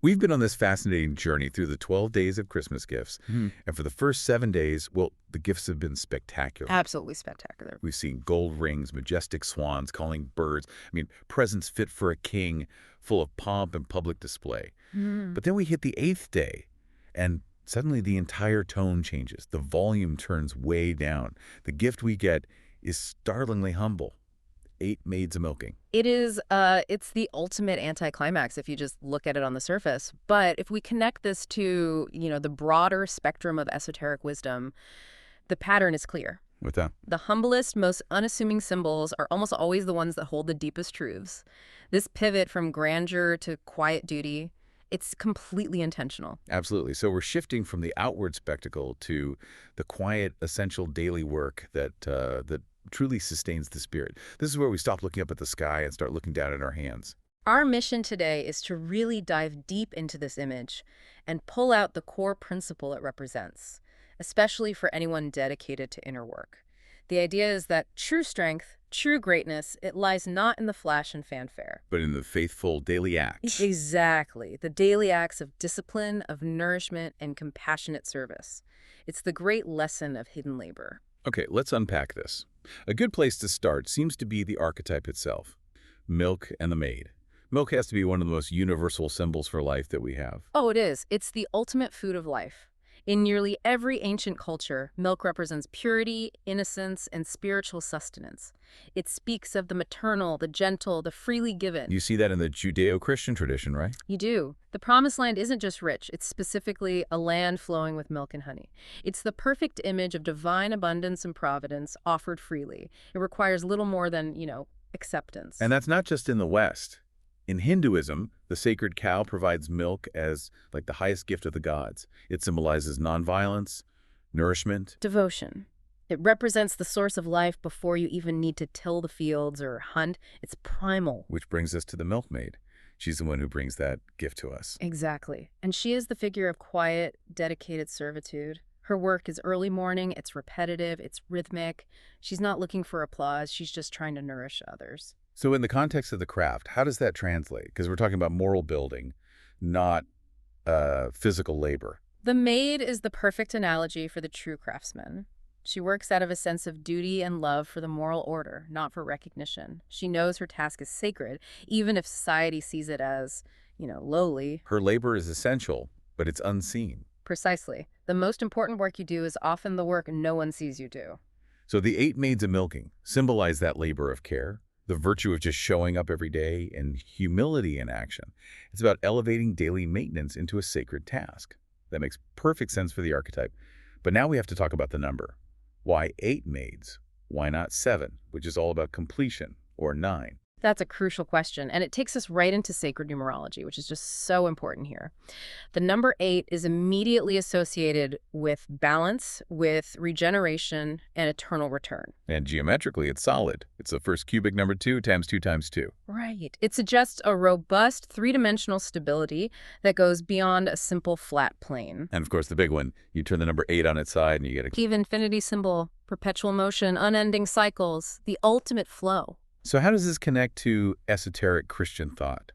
We've been on this fascinating journey through the 12 days of Christmas gifts. Mhm. And for the first 7 days, well, the gifts have been spectacular. Absolutely spectacular. We've seen gold rings, majestic swans, calling birds. I mean, presents fit for a king, full of pomp and public display. But then we hit the 8th day, and suddenly the entire tone changes. The volume turns way down. The gift we get is startlingly humble. 8 maids a-milking. It's the ultimate anticlimax if you just look at it on the surface. But if we connect this to, the broader spectrum of esoteric wisdom, the pattern is clear. What's that? The humblest, most unassuming symbols are almost always the ones that hold the deepest truths. This pivot from grandeur to quiet duty, it's completely intentional. Absolutely. So we're shifting from the outward spectacle to the quiet, essential daily work that truly sustains the spirit. This is where we stop looking up at the sky and start looking down at our hands. Our mission today is to really dive deep into this image and pull out the core principle it represents, especially for anyone dedicated to inner work. The idea is that true strength, true greatness, it lies not in the flash and fanfare, But in the faithful daily acts. exactly, the daily acts of discipline, of nourishment, and compassionate service. It's the great lesson of hidden labor. Okay, let's unpack this. A good place to start seems to be the archetype itself. Milk and the maid. Milk has to be one of the most universal symbols for life that we have. Oh, it is. It's the ultimate food of life. In nearly every ancient culture, milk represents purity, innocence, and spiritual sustenance. It speaks of the maternal, the gentle, the freely given. You see that in the Judeo-Christian tradition, right? You do. The Promised Land isn't just rich, it's specifically a land flowing with milk and honey. It's the perfect image of divine abundance and providence offered freely. It requires little more than, acceptance. And that's not just in the West. In Hinduism, the sacred cow provides milk as like the highest gift of the gods. It symbolizes nonviolence, nourishment. Devotion. It represents the source of life before you even need to till the fields or hunt. It's primal. Which brings us to the milkmaid. She's the one who brings that gift to us. Exactly. And she is the figure of quiet, dedicated servitude. Her work is early morning, it's repetitive, it's rhythmic. She's not looking for applause, she's just trying to nourish others. So in the context of the craft, how does that translate? Because we're talking about moral building, not physical labor. The maid is the perfect analogy for the true craftsman. She works out of a sense of duty and love for the moral order, not for recognition. She knows her task is sacred, even if society sees it as, lowly. Her labor is essential, but it's unseen. Precisely. The most important work you do is often the work no one sees you do. So the 8 maids a milking symbolize that labor of care, the virtue of just showing up every day, and humility in action. It's about elevating daily maintenance into a sacred task. That makes perfect sense for the archetype. But now we have to talk about the number. Why 8 maids? Why not 7, which is all about completion, or 9? That's a crucial question, and it takes us right into sacred numerology, which is just so important here. The number 8 is immediately associated with balance, with regeneration, and eternal return. And geometrically, it's solid. It's the first cubic number 2 times 2 times 2. Right. It suggests a robust, three-dimensional stability that goes beyond a simple flat plane. And of course, the big one, you turn the number 8 on its side and you get a... The infinity symbol, perpetual motion, unending cycles, the ultimate flow. So how does this connect to esoteric Christian thought?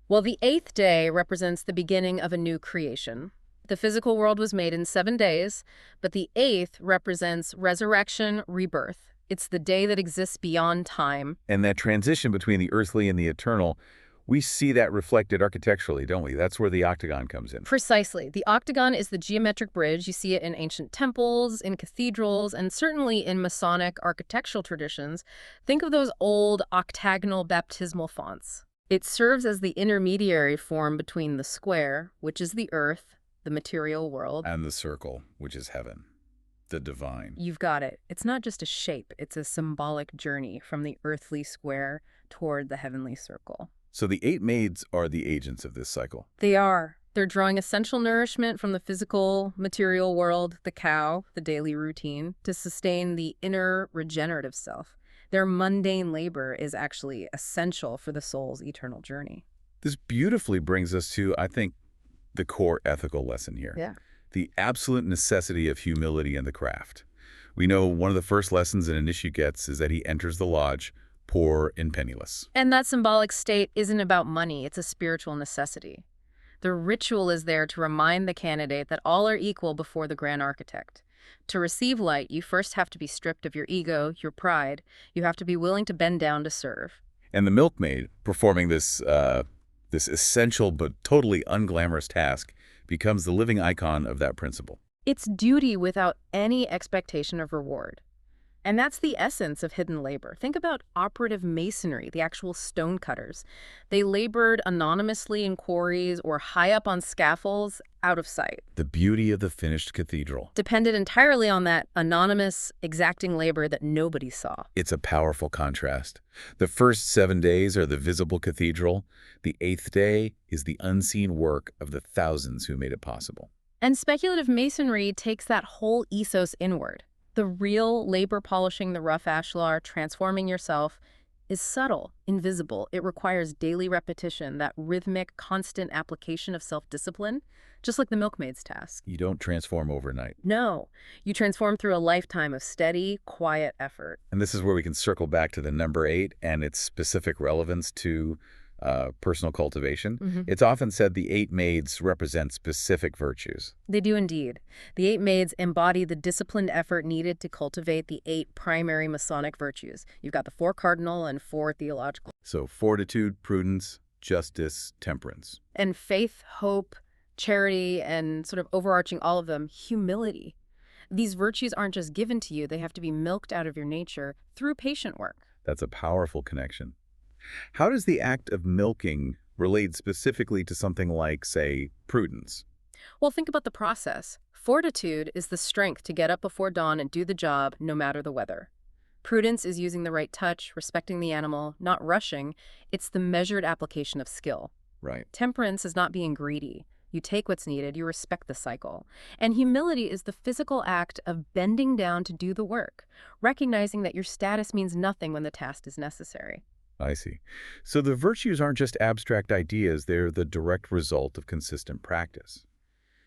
Well, the 8th day represents the beginning of a new creation. The physical world was made in 7 days, but the 8th represents resurrection, rebirth. It's the day that exists beyond time. And that transition between the earthly and the eternal, we see that reflected architecturally, don't we? That's where the octagon comes in. Precisely. The octagon is the geometric bridge. You see it in ancient temples, in cathedrals, and certainly in Masonic architectural traditions. Think of those old octagonal baptismal fonts. It serves as the intermediary form between the square, which is the earth, the material world, And the circle, which is heaven, the divine. You've got it. It's not just a shape. It's a symbolic journey from the earthly square toward the heavenly circle. So the 8 maids are the agents of this cycle. They are. They're drawing essential nourishment from the physical, material world, the cow, the daily routine, to sustain the inner regenerative self. Their mundane labor is actually essential for the soul's eternal journey. This beautifully brings us to, I think, the core ethical lesson here. Yeah. The absolute necessity of humility in the craft. We know one of the first lessons an initiate gets is that he enters the lodge poor and penniless. And that symbolic state isn't about money. It's a spiritual necessity. The ritual is there to remind the candidate that all are equal before the grand architect. To receive light, you first have to be stripped of your ego, your pride. You have to be willing to bend down to serve. And the milkmaid, performing this essential but totally unglamorous task, becomes the living icon of that principle. It's duty without any expectation of reward. And that's the essence of hidden labor. Think about operative masonry, the actual stonecutters. They labored anonymously in quarries or high up on scaffolds, out of sight. The beauty of the finished cathedral. Depended entirely on that anonymous, exacting labor that nobody saw. It's a powerful contrast. The first 7 days are the visible cathedral. The 8th day is the unseen work of the thousands who made it possible. And speculative masonry takes that whole ethos inward. The real labor polishing the rough ashlar, transforming yourself, is subtle, invisible. It requires daily repetition, that rhythmic, constant application of self-discipline, just like the milkmaid's task. You don't transform overnight. No, you transform through a lifetime of steady, quiet effort. And this is where we can circle back to the number 8 and its specific relevance to personal cultivation. It's often said the 8 maids represent specific virtues. They do indeed. The 8 maids embody the disciplined effort needed to cultivate the 8 primary Masonic virtues. You've got the 4 cardinal and 4 theological. So fortitude, prudence, justice, temperance. And faith, hope, charity, and sort of overarching all of them, humility. These virtues aren't just given to you. They have to be milked out of your nature through patient work. That's a powerful connection. How does the act of milking relate specifically to something like, say, prudence? Well, think about the process. Fortitude is the strength to get up before dawn and do the job no matter the weather. Prudence is using the right touch, respecting the animal, not rushing. It's the measured application of skill. Right. Temperance is not being greedy. You take what's needed, you respect the cycle. And humility is the physical act of bending down to do the work, recognizing that your status means nothing when the task is necessary. I see. So the virtues aren't just abstract ideas, they're the direct result of consistent practice.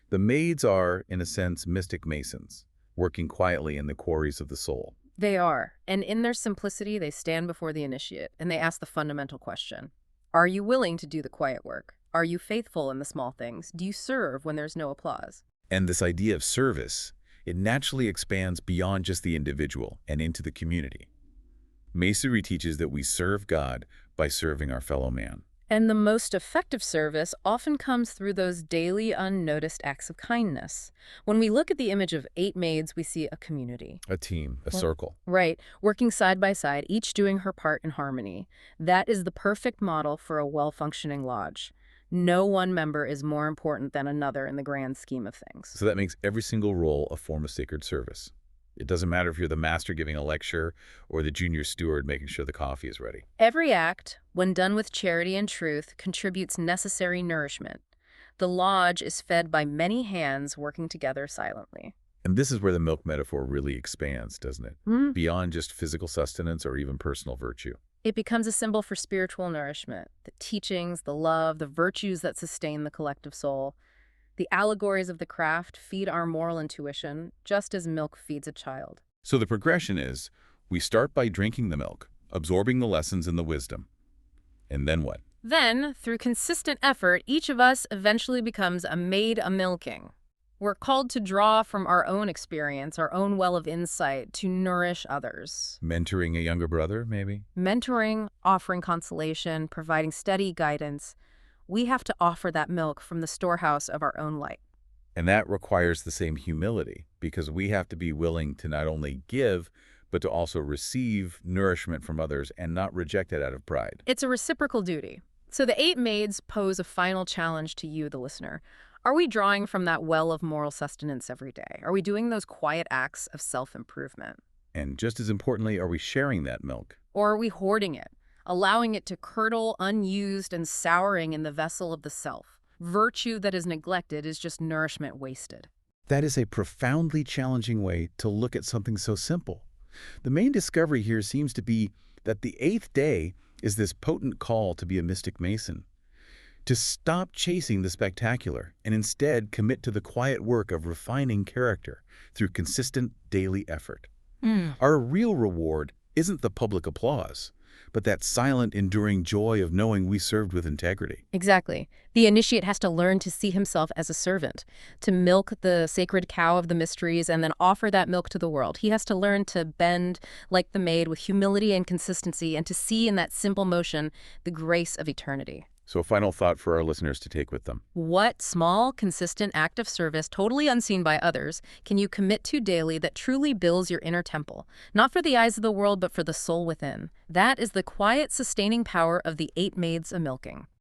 The maids are, in a sense, mystic masons, working quietly in the quarries of the soul. They are, and in their simplicity, they stand before the initiate, and they ask the fundamental question. Are you willing to do the quiet work? Are you faithful in the small things? Do you serve when there's no applause? And this idea of service, it naturally expands beyond just the individual and into the community. Masonry teaches that we serve God by serving our fellow man. And the most effective service often comes through those daily unnoticed acts of kindness. When we look at the image of 8 maids, we see a community. A team, a circle. Right, working side by side, each doing her part in harmony. That is the perfect model for a well-functioning lodge. No one member is more important than another in the grand scheme of things. So that makes every single role a form of sacred service. It doesn't matter if you're the master giving a lecture or the junior steward making sure the coffee is ready. Every act, when done with charity and truth, contributes necessary nourishment. The lodge is fed by many hands working together silently. And this is where the milk metaphor really expands, doesn't it? Beyond just physical sustenance or even personal virtue. It becomes a symbol for spiritual nourishment, the teachings, the love, the virtues that sustain the collective soul. The allegories of the craft feed our moral intuition, just as milk feeds a child. So the progression is, we start by drinking the milk, absorbing the lessons and the wisdom. And then what? Then, through consistent effort, each of us eventually becomes a maid a-milking. We're called to draw from our own experience, our own well of insight, to nourish others. Mentoring a younger brother, maybe? Mentoring, offering consolation, providing steady guidance. We have to offer that milk from the storehouse of our own light. And that requires the same humility, because we have to be willing to not only give, but to also receive nourishment from others and not reject it out of pride. It's a reciprocal duty. So the 8 maids pose a final challenge to you, the listener. Are we drawing from that well of moral sustenance every day? Are we doing those quiet acts of self-improvement? And just as importantly, are we sharing that milk? Or are we hoarding it, allowing it to curdle unused and souring in the vessel of the self? Virtue that is neglected is just nourishment wasted. That is a profoundly challenging way to look at something so simple. The main discovery here seems to be that the 8th day is this potent call to be a mystic mason, to stop chasing the spectacular and instead commit to the quiet work of refining character through consistent daily effort. Our real reward isn't the public applause, but that silent, enduring joy of knowing we served with integrity. Exactly. The initiate has to learn to see himself as a servant, to milk the sacred cow of the mysteries and then offer that milk to the world. He has to learn to bend like the maid with humility and consistency and to see in that simple motion the grace of eternity. So a final thought for our listeners to take with them. What small, consistent act of service, totally unseen by others, can you commit to daily that truly builds your inner temple? Not for the eyes of the world, but for the soul within. That is the quiet, sustaining power of the 8 Maids a-Milking.